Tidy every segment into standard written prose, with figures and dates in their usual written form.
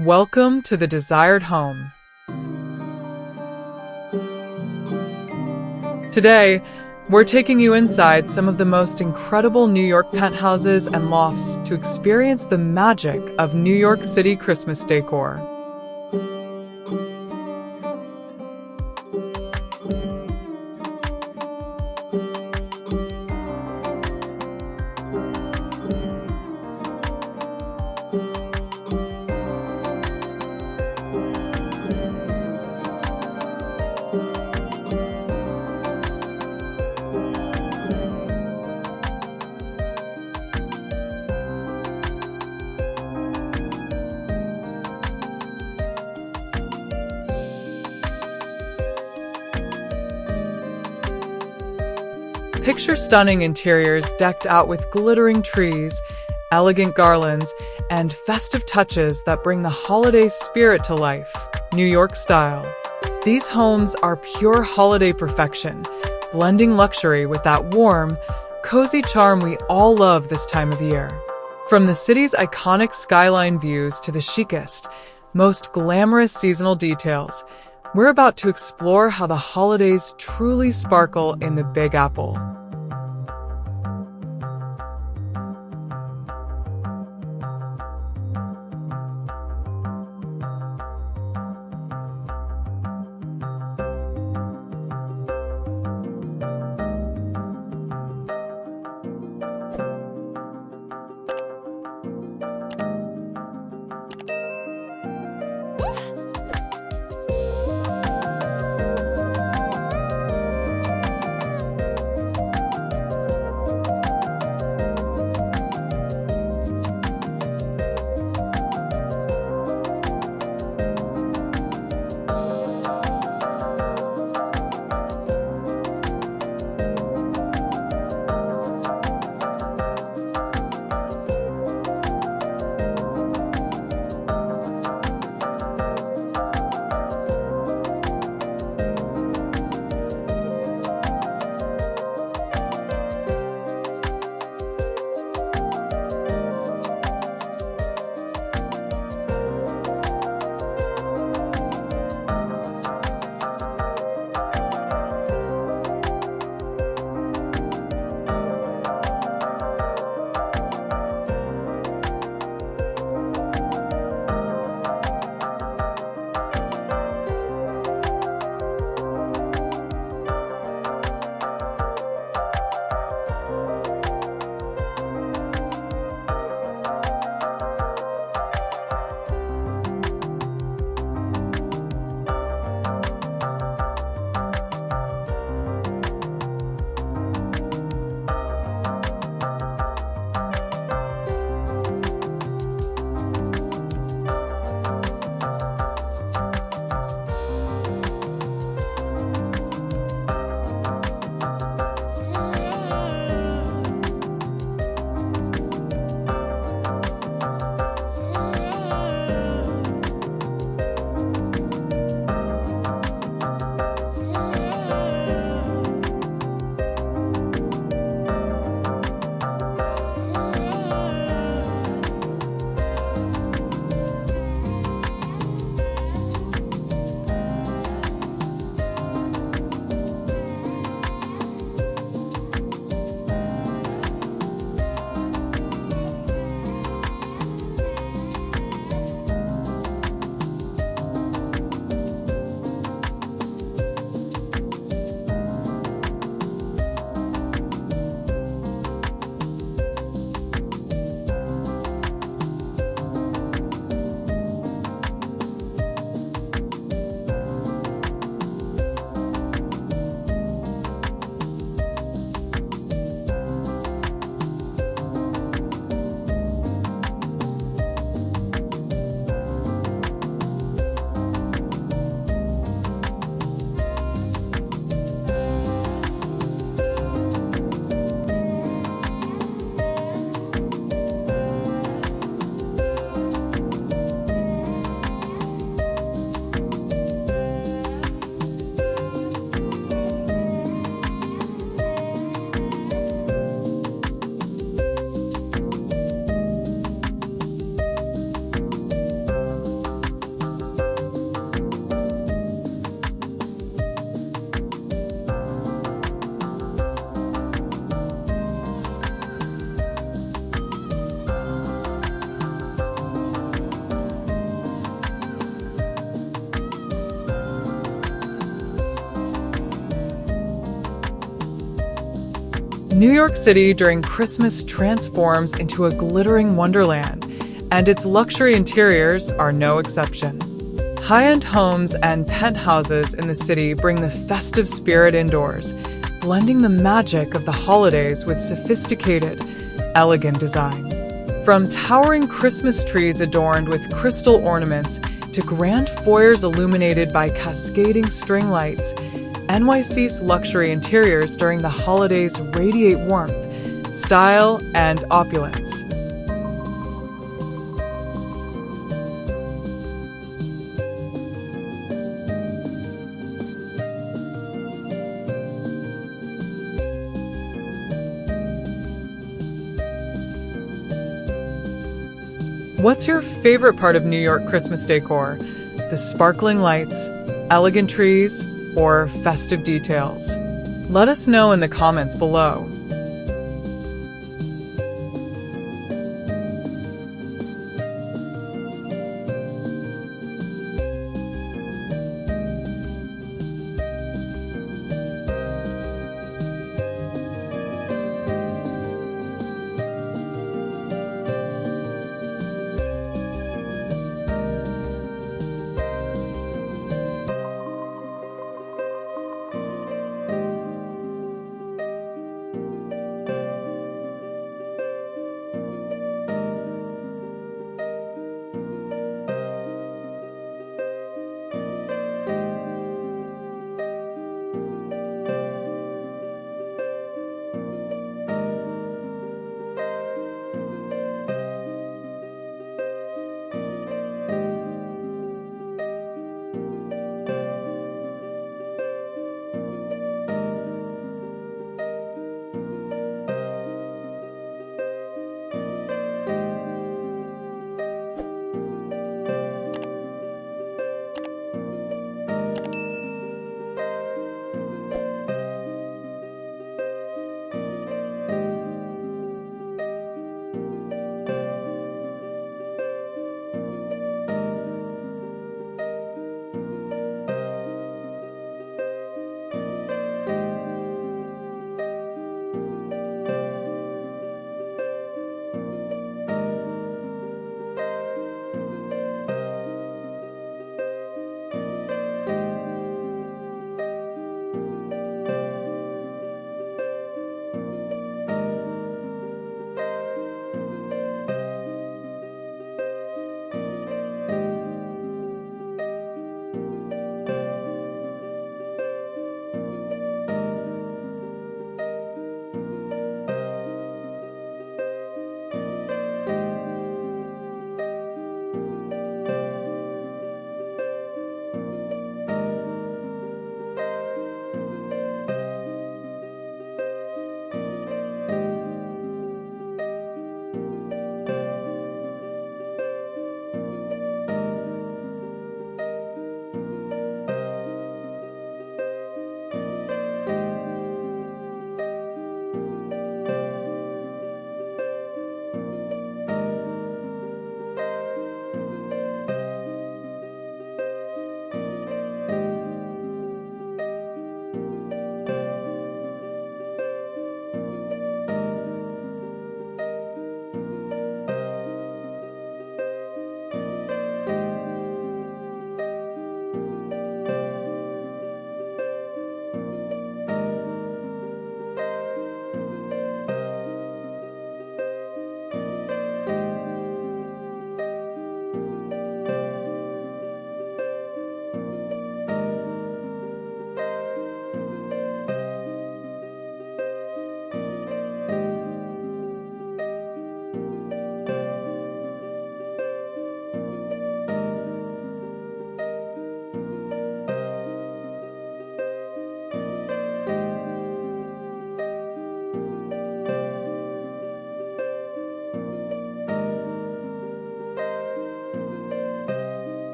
Welcome to the desired home. Today, we're taking you inside some of the most incredible New York penthouses and lofts to experience the magic of New York City Christmas decor. Picture stunning interiors decked out with glittering trees, elegant garlands, and festive touches that bring the holiday spirit to life, New York style. These homes are pure holiday perfection, blending luxury with that warm, cozy charm we all love this time of year. From the city's iconic skyline views to the chicest, most glamorous seasonal details, we're about to explore how the holidays truly sparkle in the Big Apple. New York City during Christmas transforms into a glittering wonderland, and its luxury interiors are no exception. High-end homes and penthouses in the city bring the festive spirit indoors, blending the magic of the holidays with sophisticated, elegant design. From towering Christmas trees adorned with crystal ornaments to grand foyers illuminated by cascading string lights, NYC's luxury interiors during the holidays radiate warmth, style, and opulence. What's your favorite part of New York Christmas decor? The sparkling lights, elegant trees, or festive details? Let us know in the comments below.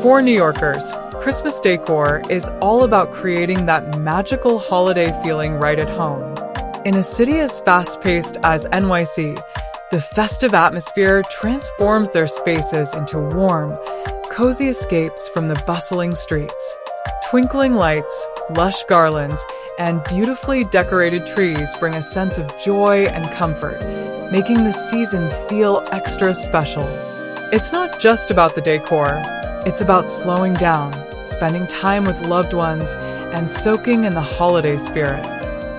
For New Yorkers, Christmas decor is all about creating that magical holiday feeling right at home. In a city as fast-paced as NYC, the festive atmosphere transforms their spaces into warm, cozy escapes from the bustling streets. Twinkling lights, lush garlands, and beautifully decorated trees bring a sense of joy and comfort, making the season feel extra special. It's not just about the decor, it's about slowing down, spending time with loved ones, and soaking in the holiday spirit.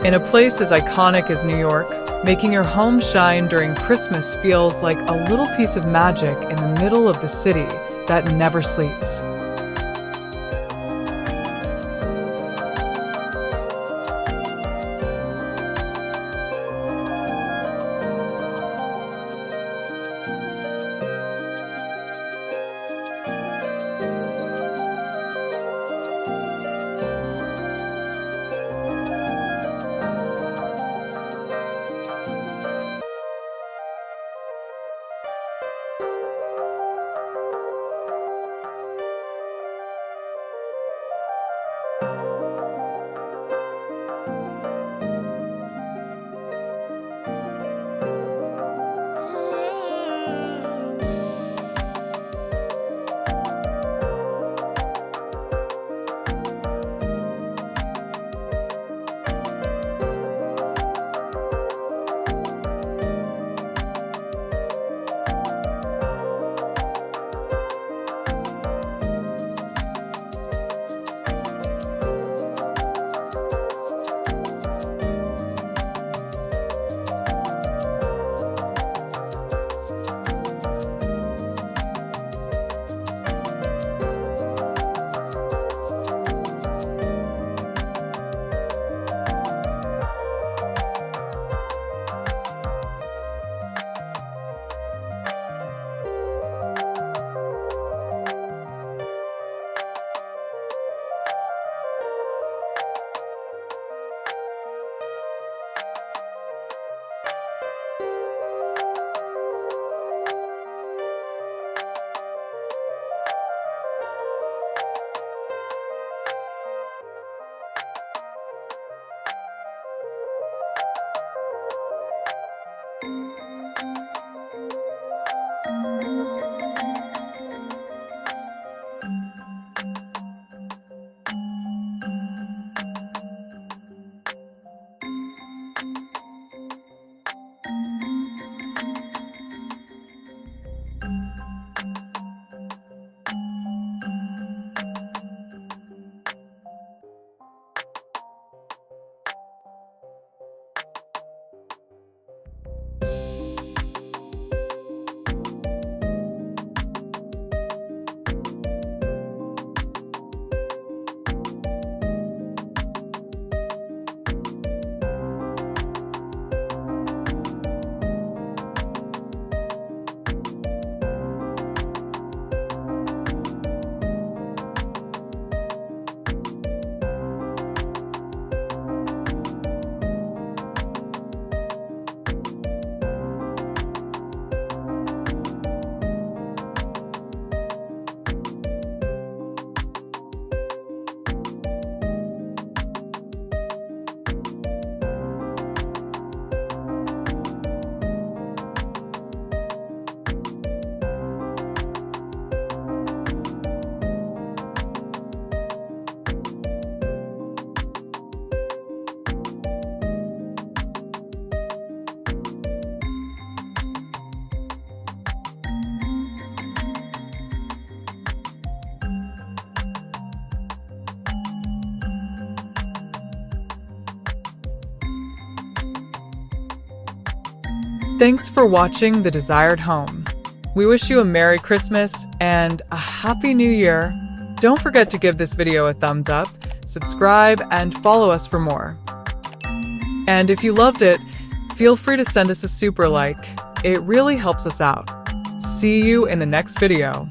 In a place as iconic as New York, making your home shine during Christmas feels like a little piece of magic in the middle of the city that never sleeps. Thanks for watching The Desired Home. We wish you a Merry Christmas and a Happy New Year. Don't forget to give this video a thumbs up, subscribe, and follow us for more. And if you loved it, feel free to send us a super like. It really helps us out. See you in the next video.